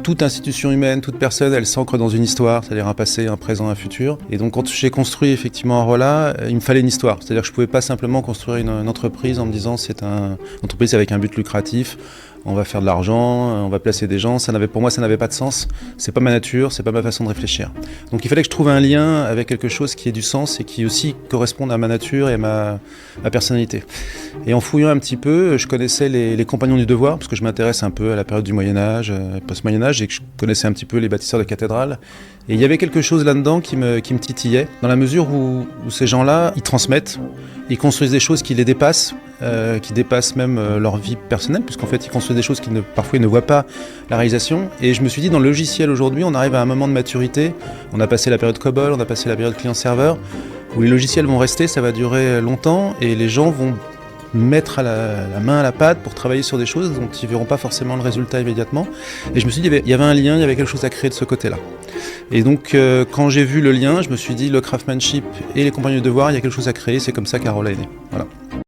Toute institution humaine, toute personne, elle s'ancre dans une histoire, c'est-à-dire un passé, un présent, un futur. Et donc quand j'ai construit effectivement Arola, il me fallait une histoire. C'est-à-dire que je ne pouvais pas simplement construire une entreprise en me disant c'est une entreprise avec un but lucratif, on va faire de l'argent, on va placer des gens. Pour moi, ça n'avait pas de sens. C'est pas ma nature, c'est pas ma façon de réfléchir. Donc il fallait que je trouve un lien avec quelque chose qui ait du sens et qui aussi corresponde à ma nature et à ma personnalité. Et en fouillant un petit peu, je connaissais les compagnons du devoir, parce que je m'intéresse un peu à la période du Moyen-Âge, post-Moyen-Âge, et que je connaissais un petit peu les bâtisseurs de cathédrales. Et il y avait quelque chose là-dedans qui me titillait, dans la mesure où ces gens-là, ils transmettent, ils construisent des choses qui les dépassent, qui dépassent même leur vie personnelle, puisqu'en fait, ils construisent des choses parfois ils ne voient pas la réalisation. Et je me suis dit, dans le logiciel aujourd'hui, on arrive à un moment de maturité. On a passé la période COBOL, on a passé la période client-serveur, où les logiciels vont rester, ça va durer longtemps, et les gens vont mettre la main à la pâte pour travailler sur des choses dont ils ne verront pas forcément le résultat immédiatement. Et je me suis dit, il y avait un lien, il y avait quelque chose à créer de ce côté-là. Et donc, quand j'ai vu le lien, je me suis dit, le craftsmanship et les compagnons de devoir, il y a quelque chose à créer, c'est comme ça qu'Arola est né. Voilà.